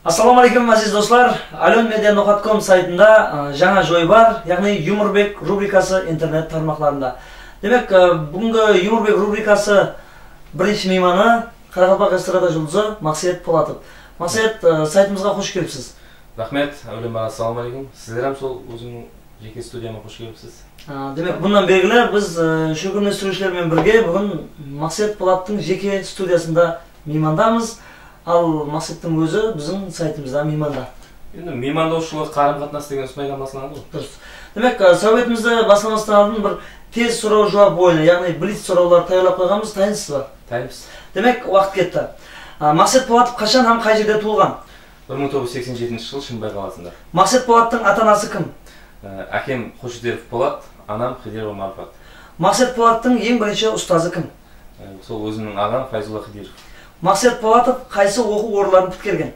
Ассаламу алейкум, азиз достар. Alonmedia.com сайтында жаңа жой бар, яғни Юморбек рубрикасы интернет тармақларында. Демек, бүгінгі Юморбек рубрикасы бірінші мейманы Қарақалпақ эстрада жұлдызы Мақсет Полатов. Мақсет, сайтымызға қош келіпсіз. Рахмет, ассаламу алейкум. Сіздер сол өзіңнің жеке студияма қош келіпсіз. Демек, бұндан белгілі біз шөгірместірушілермен бірге бүгін Мақсет Полатовтың жеке студиясында меймандамыз. Ал Мақсеттің өзі біздің сайтымызда мейманда. Енді меймандаушылық қарым-қатынас деген ұсынайдан басылған ғой. Дұрыс. Демек, сәуетімізді басылмастан алдын бір тез сұрау жауап бойына, яғни блиц сұраулар таярлап қойғанбыз, дайынсыз ба? Дайынбыз. Демек, уақыт кетті. Мақсет Полатов қашан һәм қай жерде туылған? 1987 жыл Шымбай қаласында. Мақсет Полатовтың ата-анасы кім? Әкем Қошидеров Полат, анам Қидерова Марфат. Мақсет Полатовтың ең бірінші ұстазы кім? Сол өзімнің ағам Файзулла Қидеров. Мақсет Полатов қайсы оқу орындарын бітірген?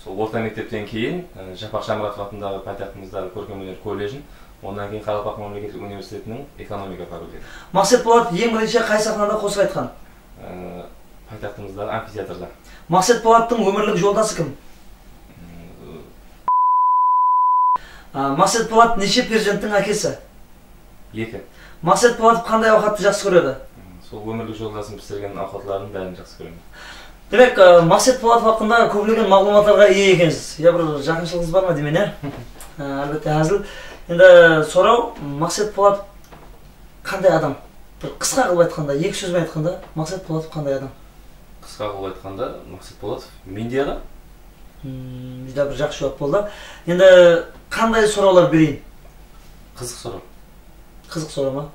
Сол орта мектептен кейін Жапақ Шамратов атындағы пайтақтымыздағы көркемөнер колледжін, ондан кейін Қарақалпақ мемлекеттік университетінің экономика факультеті. Мақсет Полатов ең бірінші қай сахнада қосып айтқан? Пайтақтымыздағы амфитеатрда. Мақсет Полатовтың өмірлік жолдасы кім? Мақсет Полатов неше перзенттің әкесі? 2. Мақсет Полатов қандай ауқатты жақсы көреді? Сол өмірлік жолдасын пісірген ауқатларын бәрін жақсы көремін. Демек, Мақсет Полатов хақында көптеген мағлұматтарға ие екенсіз. Я бір жақыншылығыңыз бар ма деймін, әлбетте әзіл. Енді сұрау, Мақсет Полатов қандай адам? Бір қысқа қылып айтқанда, екі сөзбен айтқанда, Мақсет Полатов қандай адам? Қысқа қылып айтқанда, Мақсет Полатов менде адам. Жүдә бір жақсы жауап болды. Енді қандай сұраулар берейін? Қызық сұрау. Қызық сұрау ма?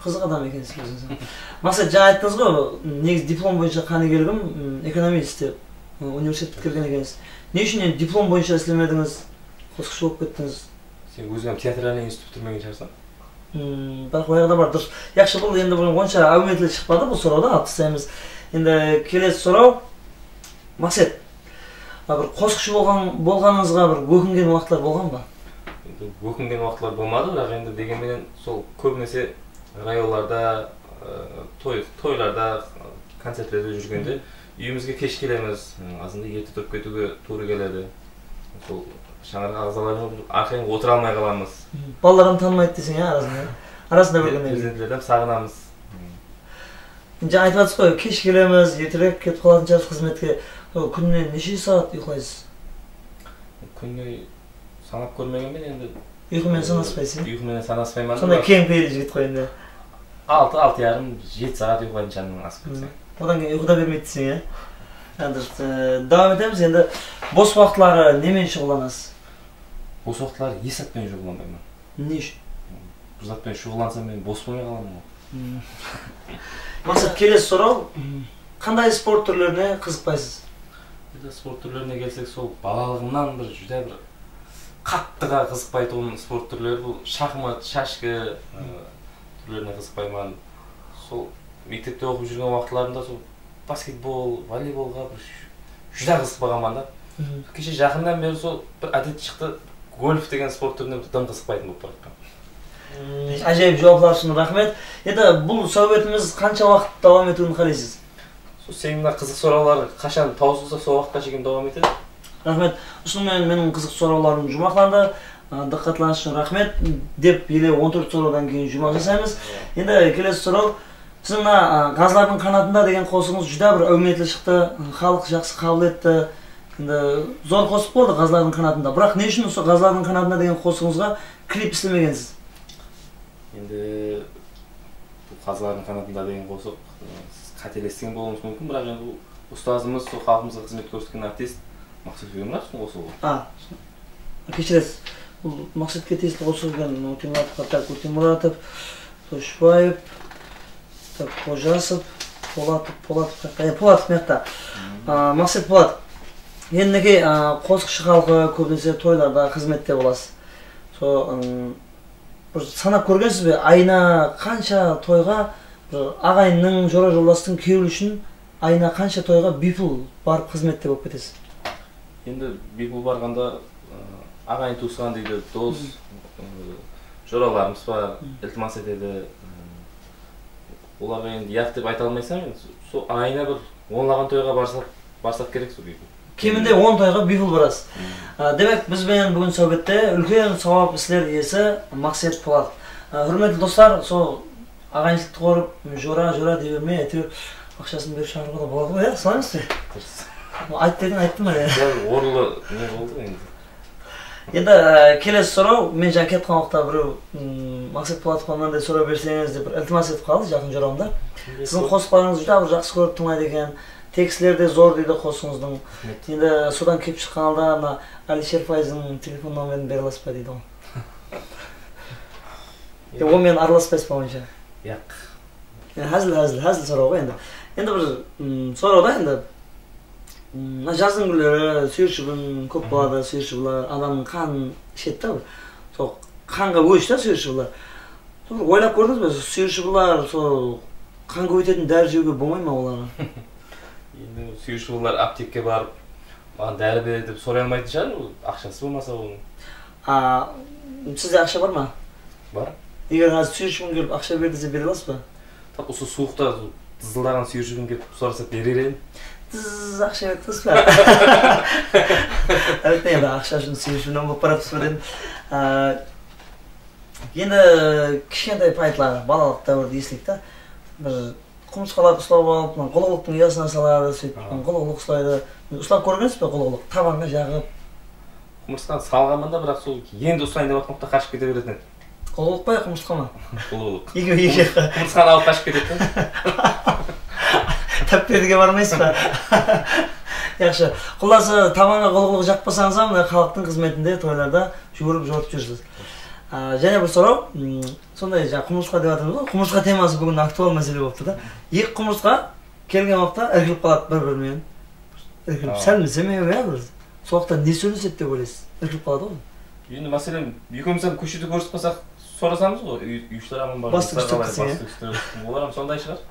Қызық адам екенсіз өзіңіз. Мақсат, жаңа айттыңыз ғой, негіз диплом бойынша қаны келгім, экономист деп университет бітірген екенсіз. Не үшін диплом бойынша істемедіңіз, қосқышы болып кеттіңіз? Сен өзіңнен театральный институт бітірмеген шығарсың? Бірақ ояғда бар, дұрыс. Яқшы бұл енді онша әуметілі шықпады бұл сұрауда, алып тастаймыз. Енді келесі сұрау, Мақсат, бір қосқышы болғаныңызға бір өкінген уақытлар болған ба? Өкінген уақытлар болмады, бірақ енді дегенменен сол көбінесе районларда, тойларда, концертлерде жүргенде үйімізге кеш келеміз, азында ерте тұрып кетуге тура келеді. Сол шаңырақ ағзалармен арқайын отыра алмай қаламыз. Балаларым танымайды десең, арасында көргенде. Перзентлерден сағынамыз. Жаңа айтып жатсыз ғой, кеш келеміз, ертерек кетіп қалатын шығарсыз қызметке. Күніне неше сағат ұйықтайсыз? Күніне санап көрмегенмен енді ұйқымен санаспайсың? Ұйқымен санаспаймын. Сонда кең пейілді жігіт қой енді. 6-6,5, 7 сағат ұйқылайтын шамның асып кетсең. Одан кейін ұйқыда бермейді десең, давам етеміз. Енді бос уақытлары немен шұғылданасыз? Бос уақытлары еш затпен шұғылданбаймын. Не үшін? Бір затпен шұғылдансам мен бос болмай қаламын ғой. Мақсат, келесі сұрау, қандай спорт түрлеріне қызықпайсыз? Спорт түрлеріне келсек, сол балалығымнан бір жүдә бір қаттыға қызықпайтын спорт түрлері бұл шахмат, шашкі түрлеріне қызықпаймын. Сол мектепте оқып жүрген уақытларында сол баскетбол, волейболға бір жүдә қызықпағанмын да. Кеше жақыннан бері сол бір әдет шықты, гольф деген спорт түріне бір дым қызықпайтын болып бара жатқан. Ажайып жауаплар үшін рахмет. Енді бұл сәуетіміз қанша уақыт давам етуін қалайсыз? Сен мына қызық сұраулар қашан таусылса сол уақытқа шейін давам етеді? Рахмет. Ұсынымен менің қызық сұрауларым жұмақланды. Диққатларыңыз үшін рахмет деп еле 14 сұраудан кейін жұмақ жасаймыз. Енді келесі сұрау. Сіз мына газлардың қанатында деген қосыңыз жүдә бір әуметілі шықты, халық жақсы қабыл етті. Енді зор қосып болды газлардың қанатында. Бірақ не үшін осы газлардың қанатында деген қосыңызға клип істемегенсіз? Енді газлардың қанатында деген қосық қателескен болуымыз мүмкін, бірақ енді ұстазымыз, сол халқымызға қызмет көрсеткен артист Мақсет Өймұратовтың қосуы. Кешіресіз. Бұл Мақсетке тиісті қосылған Өтемұратов, Тошбаев, Қожасов, Полатов мекта. Мақсет Полатов. Енді неге қосқышы халқы көбінесе тойларда қызметте боласыз. Санап көргенсіз бе, айына қанша тойға ағайынның, жора жолдастың күйеуі үшін айына қанша тойға бипыл барып қызметте болып кетесіз? Енді бипыл барғанда ағайын туысқан дейді, дос, жораларымыз бар, ілтимас етеді. Оларға енді яқ деп айта алмайсам, сол айына бір онлаған тойға барсақ керек сол бипыл. Кемінде 10 тойға бифл барасыз. Демек, біз бен бүгін сөйбетте үлкен сауап істер иесі Мақсет Полат. Hürmetli dostlar, сол ағайыншылықты қорып, жора дей бермей, әйтеуір ақшасын беріп шығаруға да болады ғой, солаймыз бе? Айт дедің, айттым әлі. Орлы не болды енді? Енді келесі сұрау, мен жаңа кетіп қалған уақытта біреу Мақсет Полатовқа мынандай сұрау берсеңіз деп ілтимас етіп қалды жақын жорауымда. Сіздің қосықтарыңыз жүр, жақсы көріп тыңдайды екен. Текстілер де зор дейді қосыңыздың. Енді содан келіп шыққан алда Алишер Файыздың телефон номерін бере аласыз ба дейді ғой. Онымен араласпайсыз ба онша? Яқ. Әзіл сұрау ғой енді. Енді бір сұрау да енді. Жаздың күндері сүйіршібін көп болады, сүйіршібілер адамның қанын ішеді да. Сол қанға өш та сүйіршібілер. Ойлап көрдіңіз бе, сүйіршібілер сол қан көбейтетін дәрі жеуге болмай ма оларға? Енді сүйіршібілер аптекке барып, маған дәрі береді деп сұрай алмайтын шығар, ақшасы болмаса оның. Сізде ақша бар ма? Бар. Егер қазір сүйіршігін келіп ақша бер десе бере аласыз ба? Тап осы суықта дызылдаған сүйіршігін келіп сұраса берер едім. Ақша беріпсіз ба? Әлбетте енді ақша үшін сүйіршігінен болып барапсыз ба дедім. Енді кішкентай пайтылар, балалық дәуірді естейік та. Бір құмырсқаларды ұстап алып, қолғылықтың ұясына салады, сөйтіп қолғылық ұстайды. Ұстап көргенсіз бе қолғылық? Табанға жағып. Құмырсқаны салғанмын да, бірақ сол енді ұстайын деп атқанда қашып кете беретін еді. Қолғылық па, құмырсқа ма? Қолғылық. Екі жаққа. Құмырсқаны алып қашып кетеді. Тәппердіге бармайсыз ба? Яқшы. Құласы табанға қолғылық жақпасаңыз мына халықтың қызметінде тойларда жүріп жүрсіз. Және бір сұрау, сондай құмырсқа деп атырмыз ғой. Құмырсқа темасы бүгін актуал мәселе болып тұрды. Екі құмырсқа келген уақытта іркіліп қалады бір-бірімен. Іркіліп сәлмесе ме бір. Сол уақытта не сөйлеседі деп ойлайсыз? Іркіліп қалады ғой. Енді мәселен, екеумізден көшеде көрісіп қалсақ сұрасамыз ғой, үйшілер аман ба? Басты күштік. Олар сондай шығар.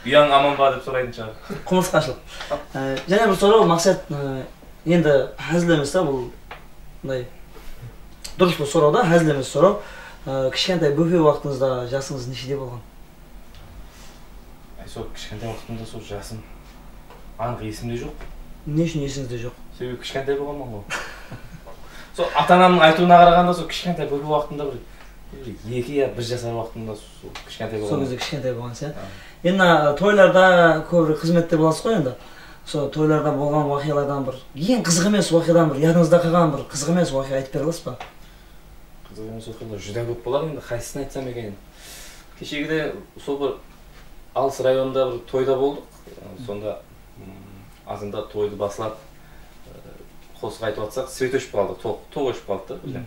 Үйің аман ба деп сұрайтын шығар. Құмырсқашылық. Және бір сұрау, Мақсат енді әзіл емес та, бұл дұрыс бұл сұрау да, әзіл емес сұрау. Кішкентай бөпе уақытыңызда жасыңыз нешеде болған? Сол кішкентай уақытымда сол жасым анық есімде жоқ. Не үшін есіңізде жоқ? Себебі кішкентай болғанмын ғой. Сол ата-анамның айтуына қарағанда сол кішкентай бөпе уақытында бір 2 я 1 жасар уақытымда сол кішкентай болған. Сол кезде кішкентай болғансыз, иә? Енді тойларда көбірек қызметте боласыз ғой енді. Сол тойларда болған уақиғалардан бір ең қызық емес уақиғадан бір ядыңызда қалған бір қызық емес уақиға айтып бере аласыз ба? Қызық емес уақиғалар жүдә көп болады енді, қайсысын айтсам екен. Кешегіде сол бір алыс районда бір тойда болдық. Сонда азында тойды басылап қосық айтып атсақ, свет өшіп қалды, тоқ өшіп қалды да.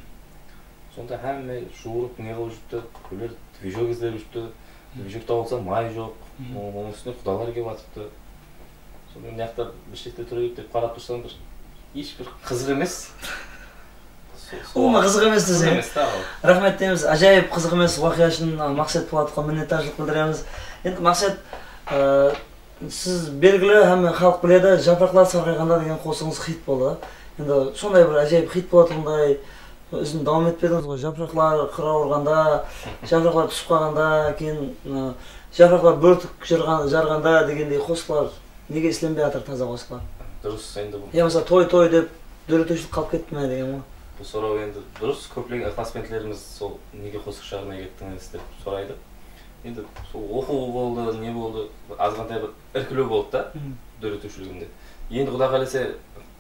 Сонда әмме жуырып не қылып жүріпті, көлер движок іздеп жүріпті. Движокта болса май жоқ, оның үстіне құдалар келіп атыпты. Сонда мына жақта бір шетте тұрайық деп қарап тұрсам бір ешбір қызық емес. Ол қызық емес десең. Рахмет дейміз. Ажайып қызық емес уақиға үшін Мақсет Полатовқа minnettarchilik білдіреміз. Енді Мақсет, сіз белгілі һәм халық біледі, жапырақлар сарғайғанда деген қосыңыз хит болды. Енді сондай бір ажайып хит болатындай өзін давам етпедіңіз ғой. Жапырақлар қыра ұрғанда, жапырақлар түсіп қалғанда, кейін жапырақлар бөртік жарғанда дегендей қосықлар неге ісленбей жатыр таза қосықлар? Дұрыс енді бұл. Я мысалы той деп дөретөшілік қалып кетті ме деген ғой. Бұл сұрау енді дұрыс, көптеген ықыласпенділеріміз сол неге қосық шығармай кеттіңіз деп сұрайды. Енді сол оқу болды, не болды, азғантай бір іркілу болды да дөретөшілігінде. Енді Құда қаласа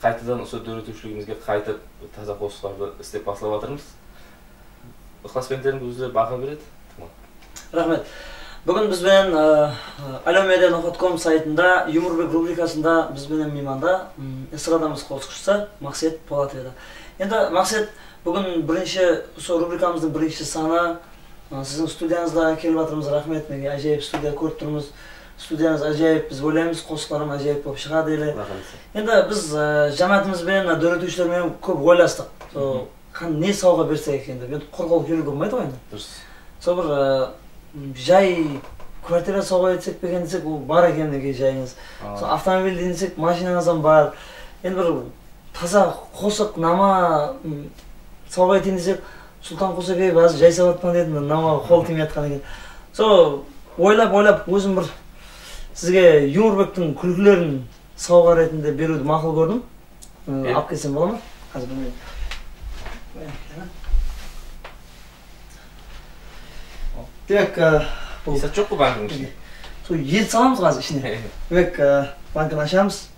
қайтадан осы дөретөшілігімізге қайтып таза қосықтарды істеп бастап жатырмыз. Ықыласпенділеріміз өздері баға береді. Рахмет. Бүгін бізбен alommedia.com сайтында Юморбек рубрикасында бізбен мейманда эстрадамыз қосқышысы Мақсет Полатов еді. Енді Мақсет, бүгін сол рубрикамыздың бірінші саны сіздің студияңызда келіп жатырмыз. Рахмет, мен ажайып студия көріп тұрмыз. Студияңыз ажайып, біз ойлаймыз, қосықларым ажайып болып шығады елі. Енді біз жамаатымызбен, дөретөшілермен көп ойластық. Не сауға берсек екен деп. Енді құр қол келуге болмайды ғой енді. Дұрыс. Сол бір жай квартира сауға етсек беген десек, ол бар екен неге жайыңыз. Автомобиль дейінсек, машинаңыздан бар. Енді бір таза қосық, нама сауға етейін десек, Сұлтан Қосакеев азы жай сабатпан дедім, нама қол тимей атқан екен. Сол ойлап өзім бір сізге Юморбектің күлкілерін сауға ретінде беруді мақұл көрдім. алып келсем бола ма? Қазір білмеймін. Демек, бұл Есат жоқ қой банкның ішінде. сол ел саламыз қазір ішіне. Демек, банканы ашамыз.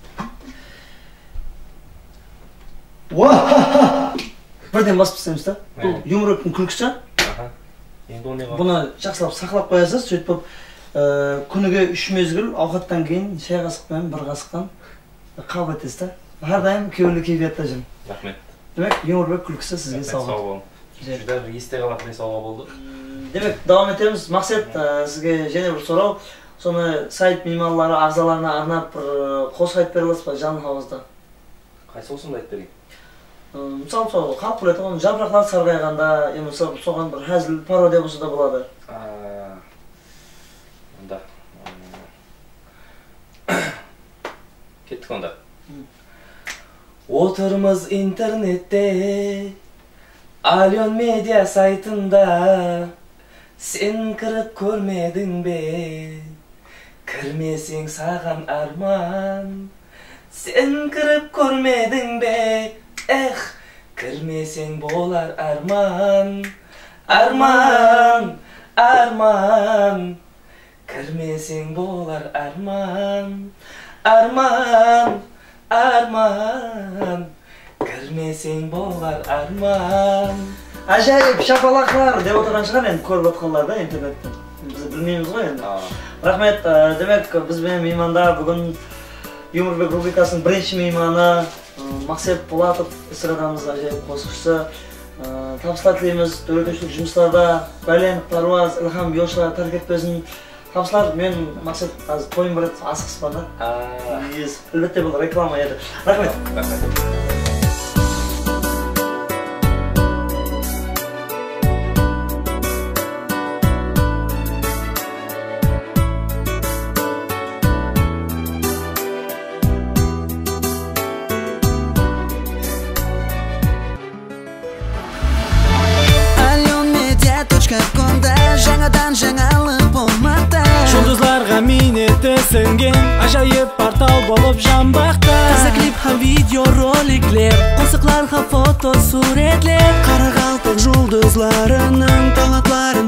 Бірден басып тастаймыз да. Бұл юморектің күлкісі. Енді оны неға? Бұны жақсылап сақлап қоясыз, сөйтіп күніге 3 мезгіл ауқаттан кейін шай қасықпен бір қасықтан қабыл етесіз да. Әрдайым кеулі кейфиятта жүрмін. Рахмет. Демек, юморбек күлкісі сізге сау болыңыз. Жүдә бір есте қалатын сауға болды. Демек, давам етеміз. Мақсат, сізге және бір сұрау. Соны сайт мейманлары, ағзаларына арнап бір қосып айтып бере аласыз ба, жанын ауызда? Қайсы осында айтып берейін? Мысалы, халық біледі, оны жапырақтар сарғайғанда, мысалы соған бір әзіл пародия болса да болады. Онда. Кеттік онда. Отырмыз интернетте, Ален медиа сайтында, сен кіріп көрмедің бе, кірмесең саған арман. Сен кіріп көрмедің бе, кірмесең болар арман. Арман, арман, кірмесең болар арман. Арман, арман, кірмесең болар арман. Ажайып шапалақлар деп отырған шығар енді көріп отқанлар да интернеттен. Біз білмейміз ғой енді. Рахмет, демек бізбен мейманда бүгін Юморбек рубрикасының бірінші мейманы Мақсат Полатов, эстрадамыз ажайып қосықшысы. Табыстар тілейміз, дөретушілік жұмыстарда Бәлен, Паруаз, Илхам, Йошла, тәркетпесін. Табыстар, мен Мақсат тойым бір асықспан да. Әлбетте бұл реклама еді. Рахмет. жаңалық болмақта, жұлдызларға минетесінген ажайып портал болып жанбақта. Таза клип һәм видеороликлер, қосықларға фото суретлер, қарақалпақ жұлдызларының талаптарын